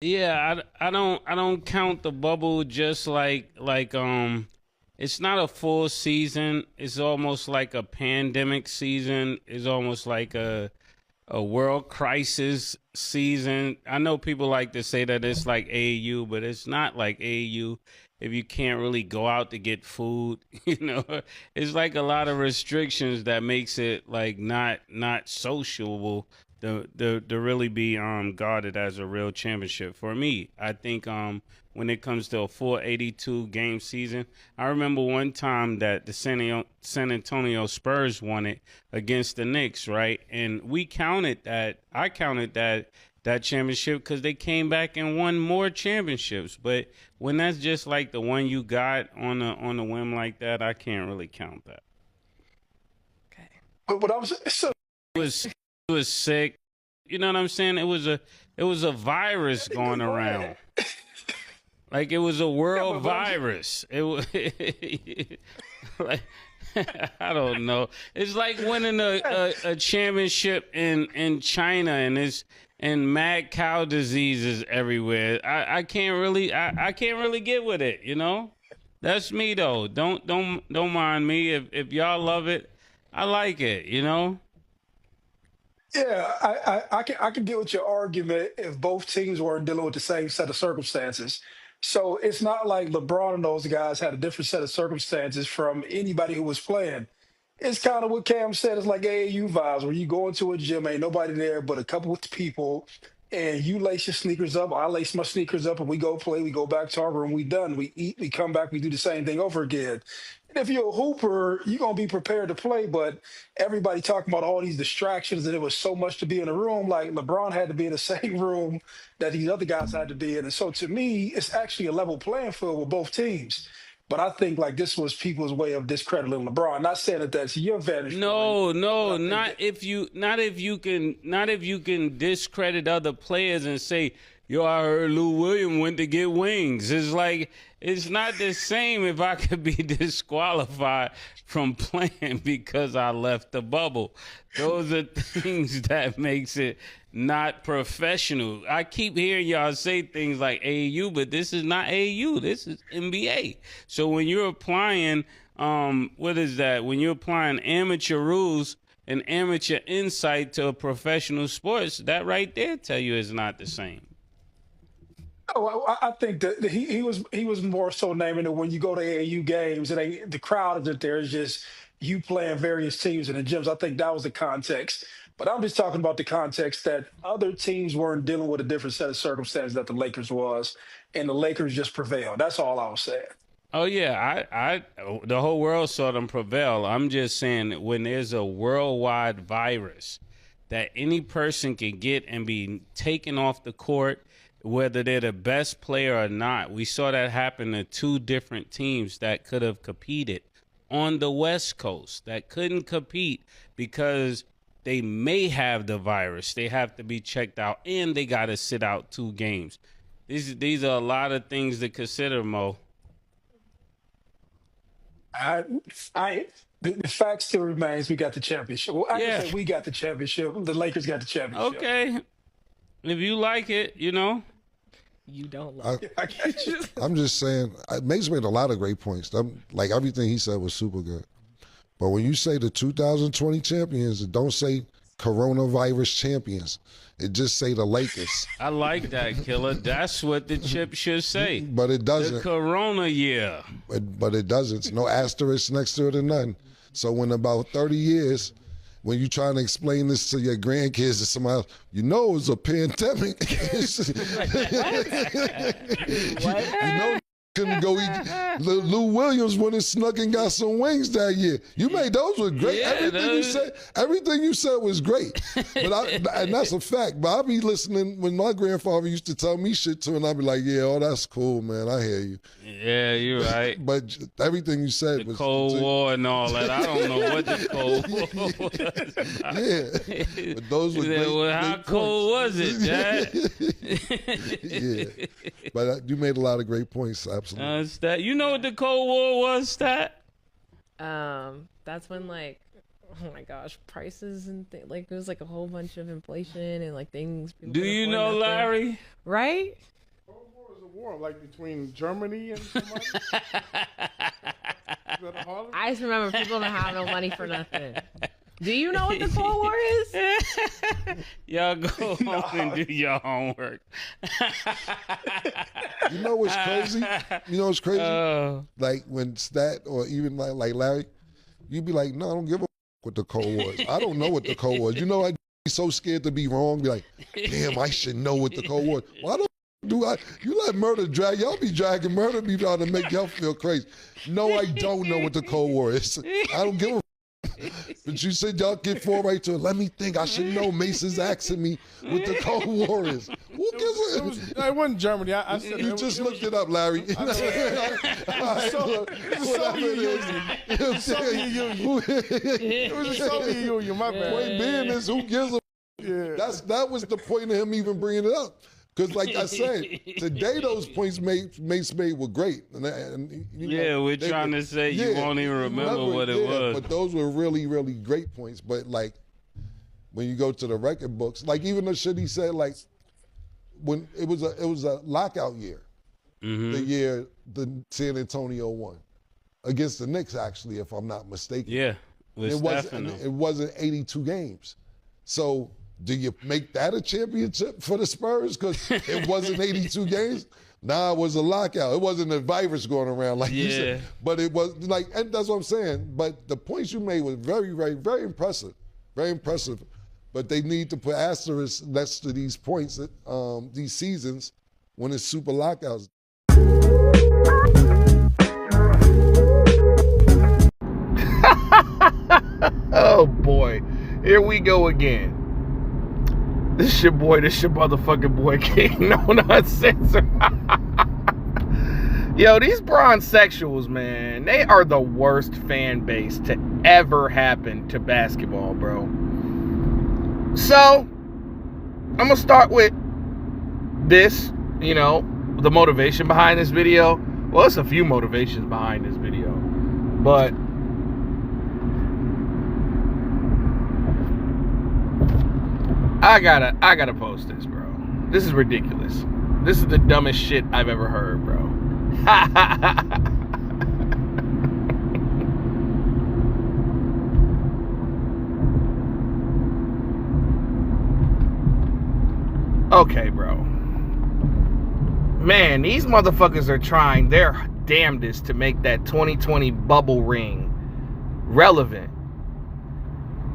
Yeah, I don't count the bubble just like it's not a full season. It's almost like a pandemic season. It's almost like a world crisis season. I know people like to say that it's like AAU, but it's not like AAU if you can't really go out to get food. It's like a lot of restrictions that makes it like not sociable to really be guarded as a real championship. For me, I think when it comes to a full 82 game season, I remember one time that the San Antonio Spurs won it against the Knicks, right? And we counted that. I counted that championship because they came back and won more championships. But when that's just like the one you got on a whim like that, I can't really count that. Okay. But what I was so It was sick. You know what I'm saying? It was a virus going around. Like it was a yeah, world but I'm just, virus. It was like I don't know. It's like winning yeah, a championship in China and mad cow disease is everywhere. I can't really get with it, you know? That's me though. Don't mind me. If y'all love it, I like it, you know? yeah. I can deal with your argument if both teams weren't dealing with the same set of circumstances. So it's not like LeBron and those guys had a different set of circumstances from anybody who was playing. It's kind of what Cam said. It's like AAU vibes where you go into a gym, ain't nobody there but a couple of people, and you lace your sneakers up. I lace my sneakers up, and we go play. We go back to our room. We done. We eat. We come back. We do the same thing over again. And if you're a hooper, you're gonna be prepared to play. But everybody talking about all these distractions, and it was so much to be in a room. Like LeBron had to be in the same room that these other guys had to be in. And so to me, it's actually a level playing field with both teams. But I think like this was people's way of discrediting LeBron. Not saying that that's your vantage point, No, but no, I think that not if you can discredit other players and say, yo, I heard Lou Williams went to get wings. It's like it's not the same if I could be disqualified from playing because I left the bubble. Those are things that makes it not professional. I keep hearing y'all say things like AAU, but this is not AAU. This is NBA. So when you're applying what is that? When you're applying amateur rules and amateur insight to a professional sports, that right there tell you it's not the same. oh, I think that he was more so naming it when you go to AAU games and the crowd isn't there. It's just you playing various teams in the gyms. I think that was the context. But I'm just talking about the context that other teams weren't dealing with a different set of circumstances that the Lakers was, and the Lakers just prevailed. That's all I was saying. Oh yeah, the whole world saw them prevail. I'm just saying that when there's a worldwide virus that any person can get and be taken off the court, whether they're the best player or not. We saw that happen to two different teams that could have competed on the West Coast that couldn't compete because they may have the virus. They have to be checked out and they got to sit out 2 games. These are a lot of things to consider, Mo. I, I, the fact still remains we got the championship. Well, I can Yeah. say we got the championship. The Lakers got the championship. Okay. If you like it, you know. You don't I, like Yeah, I got you. I'm just saying, Mace made a lot of great points. Like everything he said was super good. But when you say the 2020 champions, it don't say coronavirus champions. It just say the Lakers. I like that, Killer. That's what the chip should say. But it The doesn't. Corona year. But it doesn't. It's no asterisk next to it or nothing. So when about 30 years, when you trying to explain this to your grandkids or somebody else, you know it was a pandemic. You know couldn't go eat. Lou Williams went and snuck and got some wings that year. You made those were great. Yeah, Everything you said was great. And that's a fact. But I be listening when my grandfather used to tell me shit too, and I'd be like, yeah, oh, that's cool, man. I hear you. Yeah, you're right. But everything you said The was Cold War and all that. I don't know what the Cold War was. yeah. But those were great, Well, how great cold was points. it, Yeah. But you made a lot of great points, absolutely. Stat, you know what the Cold War was, Stat? that's when like, oh my gosh, prices and like it was like a whole bunch of inflation and like things people Do could you afford know, nothing. Larry? Right? war, like between Germany and somebody? Is that a Harlem? I just remember people don't have no money for nothing. Do you know what the Cold War is? Y'all go home and do your homework. You know what's crazy? You know what's crazy? Like when Stat or even like Larry, you'd be like, no, I don't give a what the Cold War is. I don't know what the Cold War is. You know, I'd be so scared to be wrong. Be like, damn, I should know what the Cold War is. Why the do I? You let murder drag. Y'all be dragging murder me down to make y'all feel crazy. No, I don't know what the Cold War is. I don't give a. But you said y'all get forward right to it. Let me think. I should know. Mason's asking me what the Cold War is. Who gives a? It wasn't Germany. I said You just looked it up, Larry. It was the Soviet Union. It was the Soviet Union. My bad. Point being is, who gives a? Yeah. That was the point of him even bringing it up. Because, like I said, today those points Mace made were great. And you know, we're trying to say you won't even remember what it was. But those were really, really great points. But, like, when you go to the record books, like even the shit he said, like, when it was a lockout year, the year the San Antonio won against the Knicks, actually, if I'm not mistaken. Yeah, it wasn't 82 games. So do you make that a championship for the Spurs because it wasn't 82 games? Nah, it was a lockout. It wasn't a virus going around like you said. But it was like, and that's what I'm saying. But the points you made was very, very, very impressive. Very impressive. But they need to put asterisks next to these points, these seasons, when it's super lockouts. Oh boy, here we go again. This your motherfucking boy King. No nonsense. Yo, these bronze sexuals, man, they are the worst fan base to ever happen to basketball, bro. So, I'm gonna start with this, you know, the motivation behind this video. Well, there's a few motivations behind this video, but I gotta post this, bro. This is ridiculous. This is the dumbest shit I've ever heard, bro. Okay, bro. Man, these motherfuckers are trying their damnedest to make that 2020 bubble ring relevant.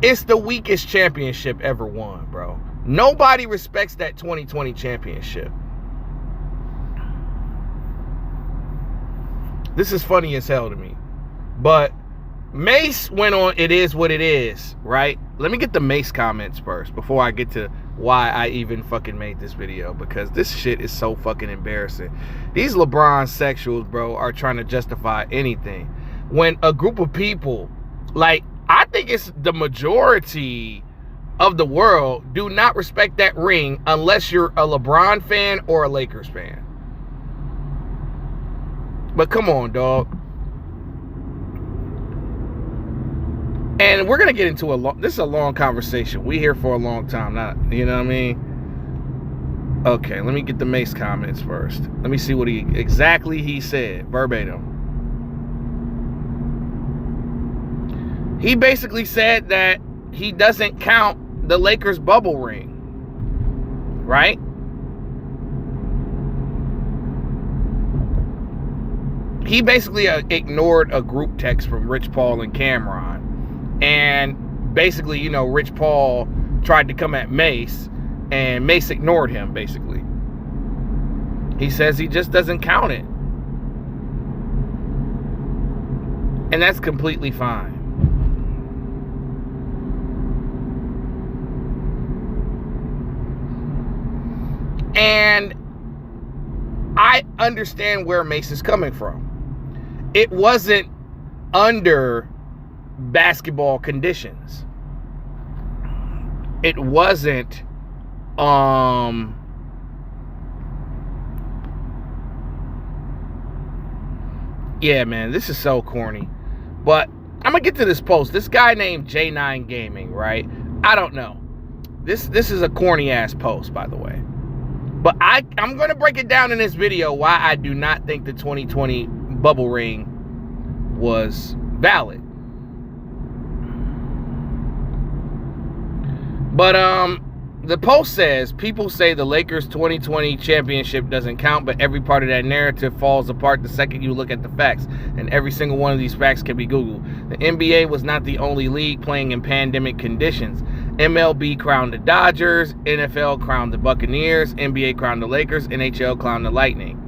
It's the weakest championship ever won, bro. Nobody respects that 2020 championship. This is funny as hell to me. But Mace went on It Is What It Is, right? Let me get the Mace comments first before I get to why I even fucking made this video, because this shit is so fucking embarrassing. These LeBron sexuals, bro, are trying to justify anything. When a group of people, like, I think it's the majority of the world do not respect that ring unless you're a LeBron fan or a Lakers fan. But come on, dog. And we're going to get into this is a long conversation. We here for a long time, not, you know what I mean? Okay, let me get the Mace comments first. Let me see what exactly he said, verbatim. He basically said that he doesn't count the Lakers bubble ring, right? He basically ignored a group text from Rich Paul and Cameron. And basically, you know, Rich Paul tried to come at Mace, and Mace ignored him, basically. He says he just doesn't count it. And that's completely fine. And I understand where Mace is coming from. It wasn't under basketball conditions. It wasn't yeah, man, this is so corny. But I'm gonna get to this post. This guy named J9 Gaming, right? I don't know. This is a corny ass post, by the way. But I'm going to break it down in this video why I do not think the 2020 bubble ring was valid. But the post says, people say the Lakers 2020 championship doesn't count, but every part of that narrative falls apart the second you look at the facts. And every single one of these facts can be Googled. The NBA was not the only league playing in pandemic conditions. MLB crowned the Dodgers, NFL crowned the Buccaneers, NBA crowned the Lakers, NHL crowned the Lightning.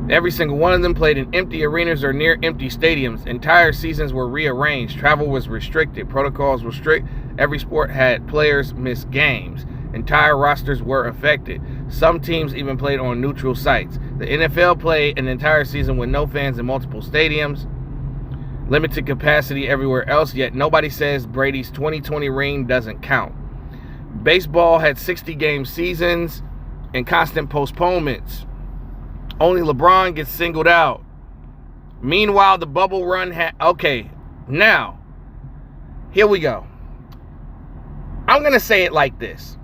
Every single one of them played in empty arenas or near empty stadiums. Entire seasons were rearranged. Travel was restricted. Protocols were strict. Every sport had players miss games. Entire rosters were affected. Some teams even played on neutral sites. The NFL played an entire season with no fans in multiple stadiums. Limited capacity everywhere else, yet nobody says Brady's 2020 ring doesn't count. Baseball had 60-game seasons and constant postponements. Only LeBron gets singled out. Meanwhile, the bubble run had... Okay, now, here we go. I'm going to say it like this.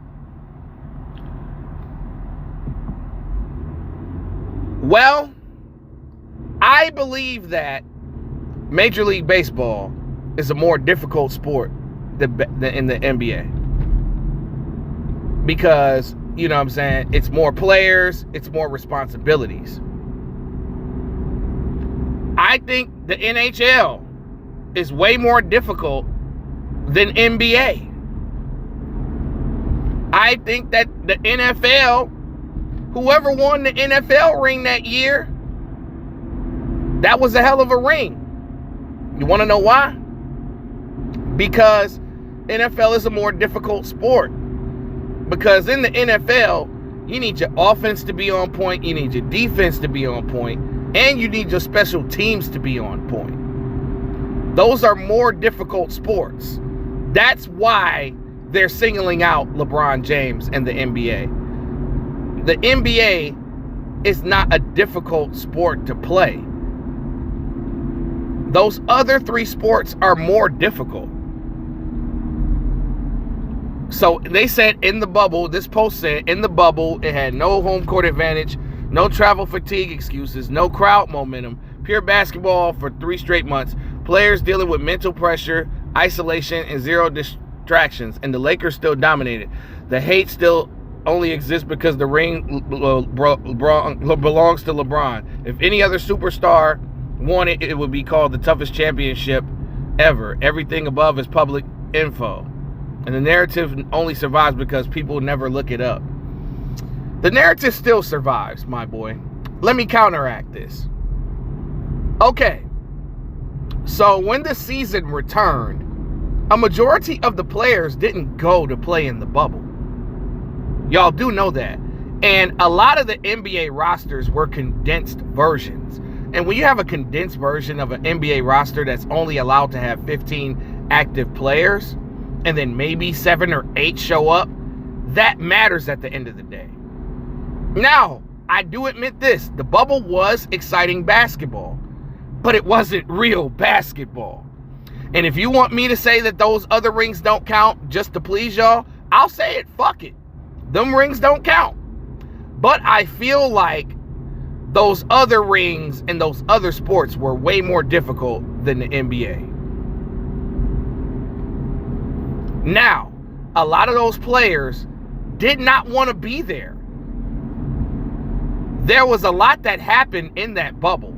Well, I believe that Major League Baseball is a more difficult sport than in the NBA. Because, you know what I'm saying, it's more players, it's more responsibilities. I think the NHL is way more difficult than NBA. I think that the NFL, whoever won the NFL ring that year, that was a hell of a ring. You want to know why? Because NFL is a more difficult sport. Because in the NFL, you need your offense to be on point, you need your defense to be on point, and you need your special teams to be on point. Those are more difficult sports. That's why they're singling out LeBron James and the NBA. The NBA is not a difficult sport to play. Those other three sports are more difficult. So they said in the bubble, this post said in the bubble, it had no home court advantage, no travel fatigue excuses, no crowd momentum, pure basketball for 3 straight months, players dealing with mental pressure, isolation, and 0 distractions, and the Lakers still dominated. The hate still only exists because the ring belongs to LeBron. If any other superstar won it, it would be called the toughest championship ever. Everything above is public info. And the narrative only survives because people never look it up. The narrative still survives, my boy. Let me counteract this. Okay. So when the season returned, a majority of the players didn't go to play in the bubble. Y'all do know that. And a lot of the NBA rosters were condensed versions. And when you have a condensed version of an NBA roster that's only allowed to have 15 active players, and then maybe 7 or 8 show up, that matters at the end of the day. Now, I do admit this. The bubble was exciting basketball, but it wasn't real basketball. And if you want me to say that those other rings don't count just to please y'all, I'll say it. Fuck it. Them rings don't count. But I feel like those other rings and those other sports were way more difficult than the NBA. Now, a lot of those players did not want to be there. There was a lot that happened in that bubble.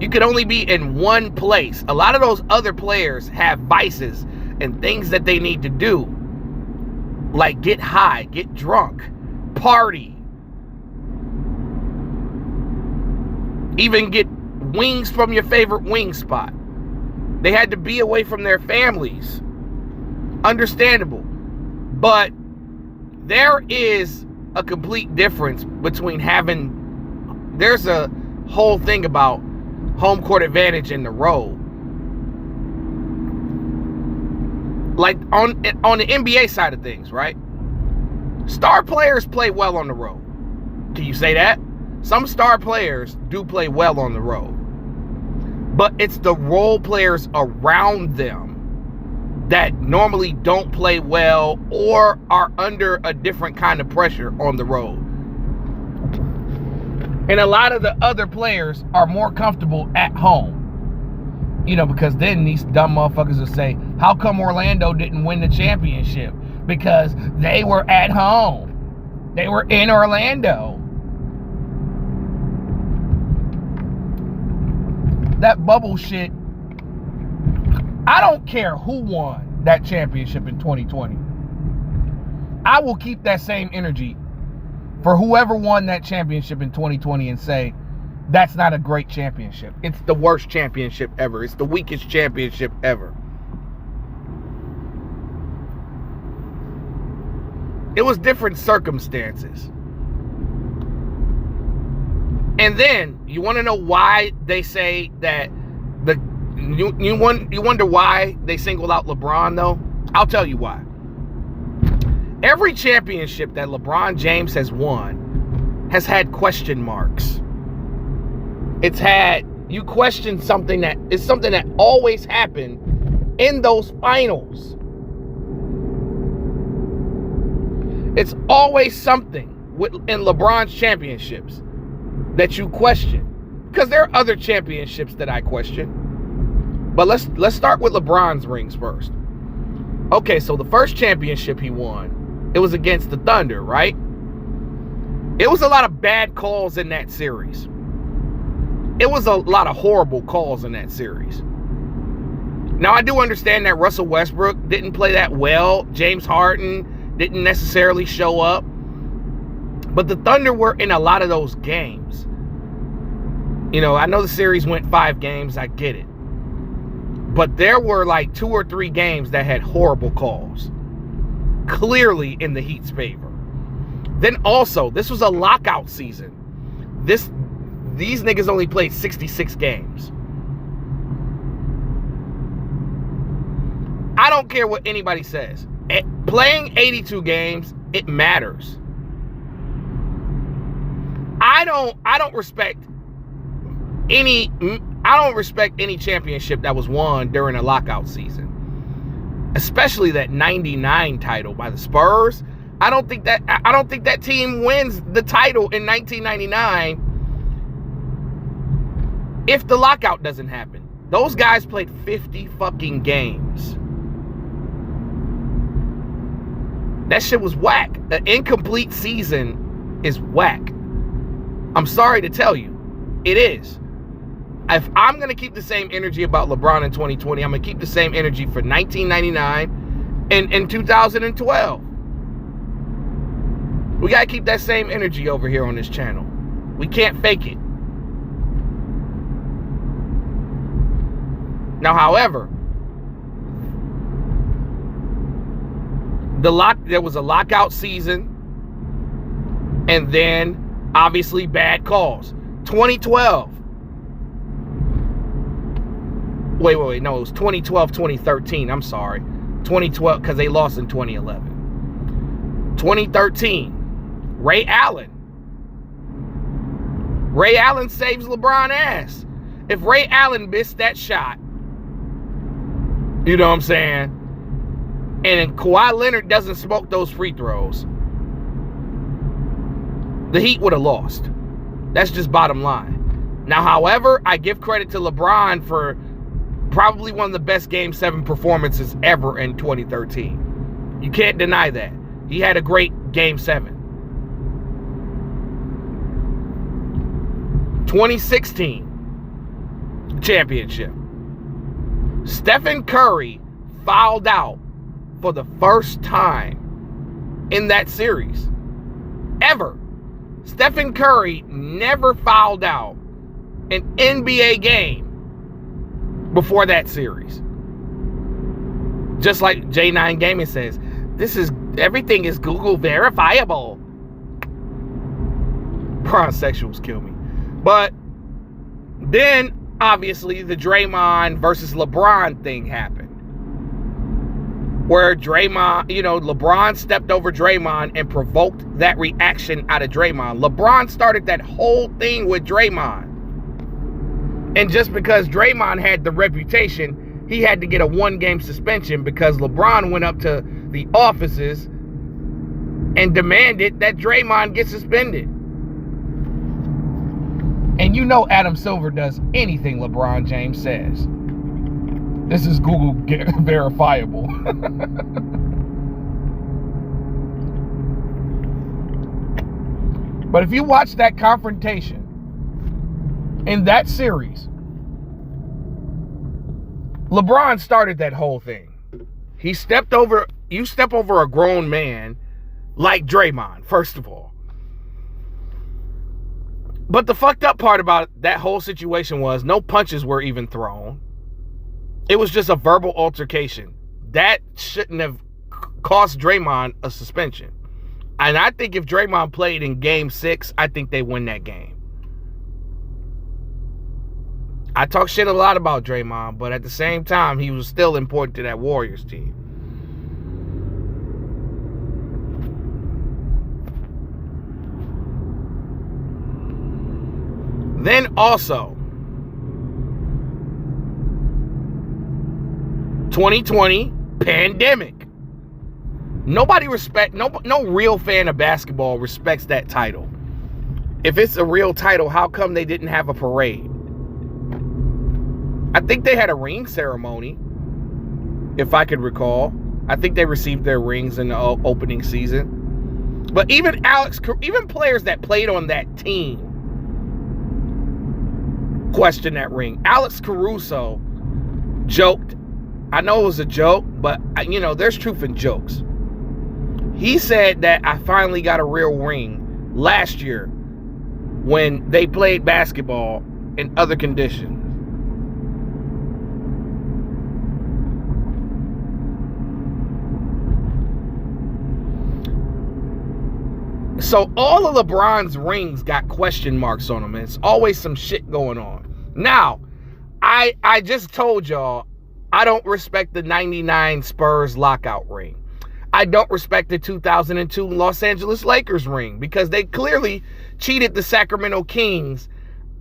You could only be in one place. A lot of those other players have vices and things that they need to do, like get high, get drunk, party, even get wings from your favorite wing spot. They had to be away from their families. Understandable. But there is a complete difference between there's a whole thing about home court advantage in the road. Like on the NBA side of things, right? Star players play well on the road. Can you say that? Some star players do play well on the road. But it's the role players around them that normally don't play well or are under a different kind of pressure on the road. And a lot of the other players are more comfortable at home. You know, because then these dumb motherfuckers will say, how come Orlando didn't win the championship? Because they were at home. They were in Orlando. That bubble shit, I don't care who won that championship in 2020. I will keep that same energy for whoever won that championship in 2020 and say, that's not a great championship. It's the worst championship ever. It's the weakest championship ever. It was different circumstances. And then, you want to know why they say that you wonder why they singled out LeBron, though? I'll tell you why. Every championship that LeBron James has won has had question marks. It's had, you question something that is something that always happened in those finals. It's always something in LeBron's championships that you question. Because there are other championships that I question. But let's start with LeBron's rings first. Okay, so the first championship he won, it was against the Thunder, right? It was a lot of bad calls in that series. It was a lot of horrible calls in that series. Now, I do understand that Russell Westbrook didn't play that well. James Harden didn't necessarily show up. But the Thunder were in a lot of those games. You know, I know the series went 5 games. I get it. But there were like 2 or 3 games that had horrible calls. Clearly in the Heat's favor. Then also, this was a lockout season. These niggas only played 66 games. I don't care what anybody says. Playing 82 games, it matters. I don't respect any championship that was won during a lockout season. Especially that 99 title by the Spurs. I don't think that team wins the title in 1999 if the lockout doesn't happen. Those guys played 50 fucking games. That shit was whack. An incomplete season is whack. I'm sorry to tell you. It is. If I'm going to keep the same energy about LeBron in 2020, I'm going to keep the same energy for 1999 and 2012. We got to keep that same energy over here on this channel. We can't fake it. Now, however, there was a lockout season, and then obviously bad calls. 2012. Wait, no, it was 2012, 2013. I'm sorry. 2012, because they lost in 2011. 2013, Ray Allen. Ray Allen saves LeBron ass. If Ray Allen missed that shot, you know what I'm saying? And Kawhi Leonard doesn't smoke those free throws, the Heat would have lost. That's just bottom line. Now, however, I give credit to LeBron for probably one of the best Game 7 performances ever in 2013. You can't deny that. He had a great Game 7. 2016 championship. Stephen Curry fouled out for the first time in that series. Ever. Stephen Curry never fouled out an NBA game before that series. Just like J9 Gaming says, everything is Google verifiable. Bronsexuals kill me. But then obviously the Draymond versus LeBron thing happened. Where Draymond, LeBron stepped over Draymond and provoked that reaction out of Draymond. LeBron started that whole thing with Draymond. And just because Draymond had the reputation he had to get a 1-game suspension because LeBron went up to the offices and demanded that Draymond get suspended. And you know Adam Silver does anything LeBron James says. This is Google verifiable. But if you watch that confrontation in that series, LeBron started that whole thing. You step over a grown man like Draymond, first of all. But the fucked up part about that whole situation was no punches were even thrown. It was just a verbal altercation. That shouldn't have cost Draymond a suspension. And I think if Draymond played in Game 6, I think they win that game. I talk shit a lot about Draymond, but at the same time, he was still important to that Warriors team. Then also, 2020 pandemic. No real fan of basketball respects that title. If it's a real title, how come they didn't have a parade? I think they had a ring ceremony, if I could recall. I think they received their rings in the opening season. But even players that played on that team question that ring. Alex Caruso joked. I know it was a joke, but there's truth in jokes. He said that I finally got a real ring last year when they played basketball in other conditions. So all of LeBron's rings got question marks on them, and it's always some shit going on. Now, I just told y'all, I don't respect the 99 Spurs lockout ring. I don't respect the 2002 Los Angeles Lakers ring because they clearly cheated the Sacramento Kings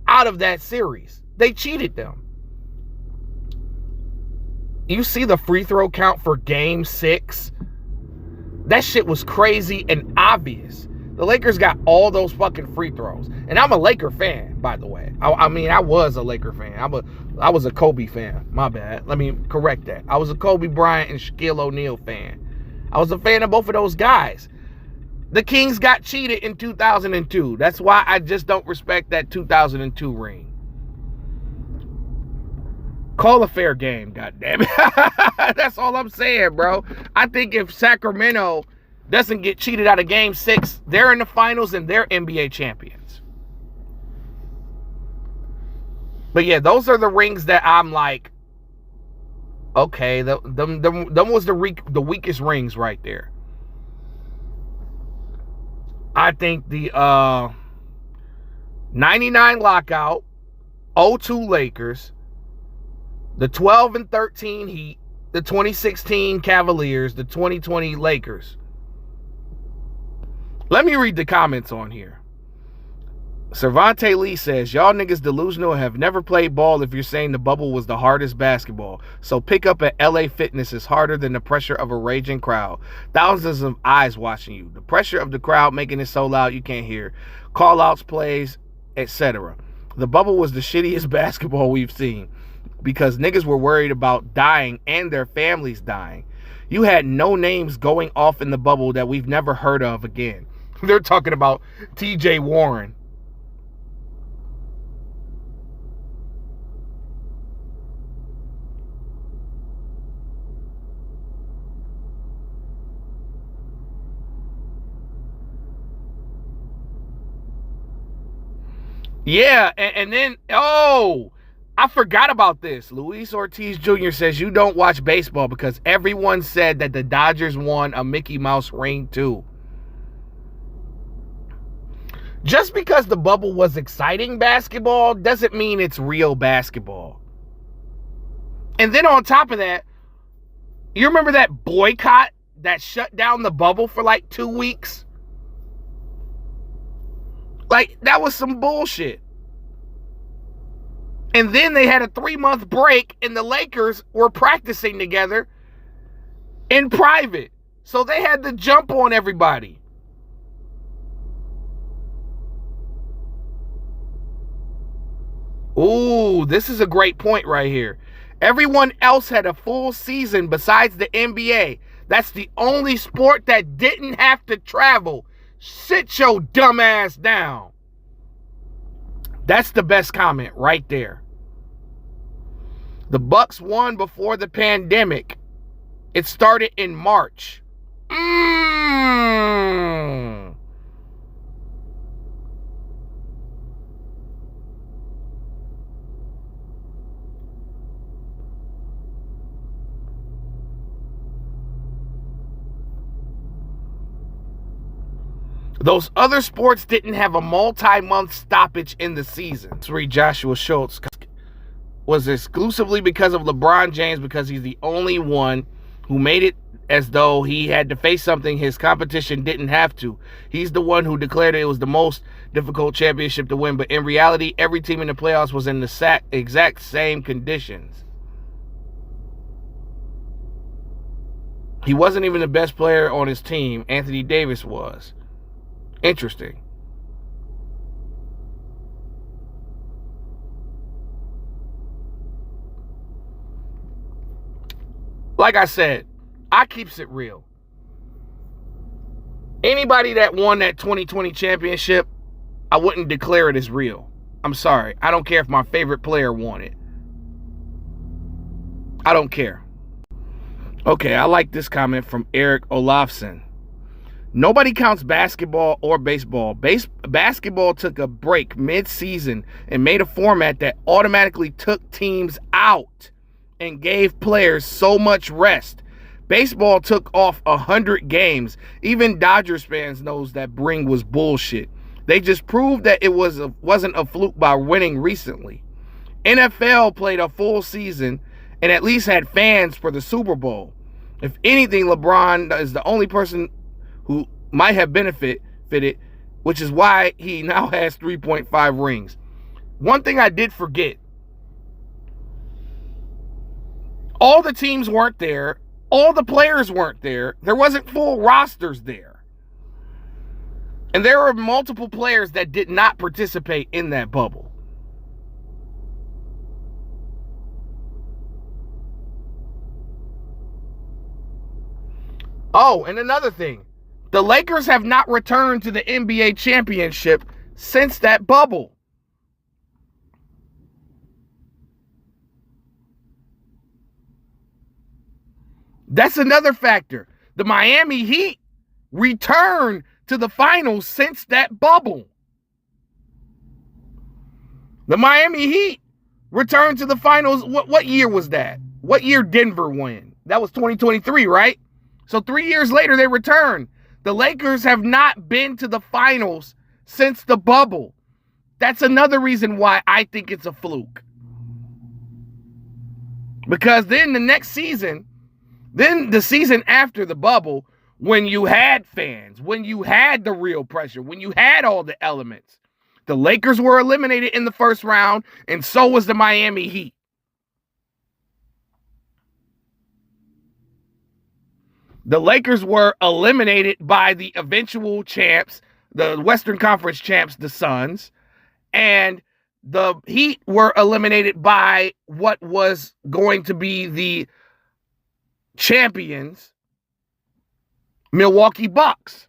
out of that series. They cheated them. You see the free throw count for Game 6? That shit was crazy and obvious. The Lakers got all those fucking free throws. And I'm a Laker fan, by the way. I was a Laker fan. I was a Kobe fan. My bad. Let me correct that. I was a Kobe Bryant and Shaquille O'Neal fan. I was a fan of both of those guys. The Kings got cheated in 2002. That's why I just don't respect that 2002 ring. Call a fair game, goddammit. That's all I'm saying, bro. I think if Sacramento doesn't get cheated out of Game 6, they're in the finals and they're NBA champions. But yeah, those are the rings that I'm like, okay, them was the weakest rings right there. I think the 99 lockout, 02 Lakers, the 12 and 13 Heat, the 2016 Cavaliers, the 2020 Lakers. Let me read the comments on here. Cervante Lee says, y'all niggas delusional and have never played ball if you're saying the bubble was the hardest basketball. So pick up at LA Fitness is harder than the pressure of a raging crowd. Thousands of eyes watching you. The pressure of the crowd making it so loud you can't hear. Call-outs, plays, etc. The bubble was the shittiest basketball we've seen because niggas were worried about dying and their families dying. You had no names going off in the bubble that we've never heard of again. They're talking about TJ Warren. Yeah, and then, I forgot about this. Luis Ortiz Jr. says you don't watch baseball because everyone said that the Dodgers won a Mickey Mouse ring too. Just because the bubble was exciting basketball doesn't mean it's real basketball. And then on top of that, you remember that boycott that shut down the bubble for like 2 weeks? Like, that was some bullshit. And then they had a 3-month break, and the Lakers were practicing together in private. So they had to jump on everybody. Ooh, this is a great point right here. Everyone else had a full season besides the NBA. That's the only sport that didn't have to travel. Sit your dumb ass down. That's the best comment right there. The Bucks won before the pandemic. It started in March. Those other sports didn't have a multi-month stoppage in the season. Read Joshua Schultz. Was exclusively because of LeBron James, because he's the only one who made it as though he had to face something his competition didn't have to. He's the one who declared it was the most difficult championship to win, but in reality, every team in the playoffs was in the exact same conditions. He wasn't even the best player on his team. Anthony Davis was. Interesting. Like I said, I keeps it real. Anybody that won that 2020 championship, I wouldn't declare it as real. I'm sorry. I don't care if my favorite player won it. I don't care. Okay, I like this comment from Eric Olafson. Nobody counts basketball or baseball. Basketball took a break mid-season and made a format that automatically took teams out and gave players so much rest. Baseball took off 100 games. Even Dodgers fans knows that Bring was bullshit. They just proved that it wasn't a fluke by winning recently. NFL played a full season and at least had fans for the Super Bowl. If anything, LeBron is the only person who might have benefited, which is why he now has 3.5 rings. One thing I did forget. All the teams weren't there. All the players weren't there. There wasn't full rosters there. And there were multiple players that did not participate in that bubble. Oh, and another thing. The Lakers have not returned to the NBA championship since that bubble. That's another factor. The Miami Heat returned to the finals since that bubble. The Miami Heat returned to the finals. What year was that? What year Denver won? That was 2023, right? So 3 years later, they returned. The Lakers have not been to the finals since the bubble. That's another reason why I think it's a fluke. Because then the next season, then the season after the bubble, when you had fans, when you had the real pressure, when you had all the elements, the Lakers were eliminated in the first round, and so was the Miami Heat. The Lakers were eliminated by the eventual champs, the Western Conference champs, the Suns, and the Heat were eliminated by what was going to be the champions, Milwaukee Bucks.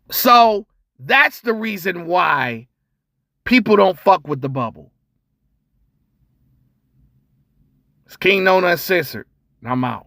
So that's the reason why people don't fuck with the bubble. It's King Nona Uncensored. I'm out.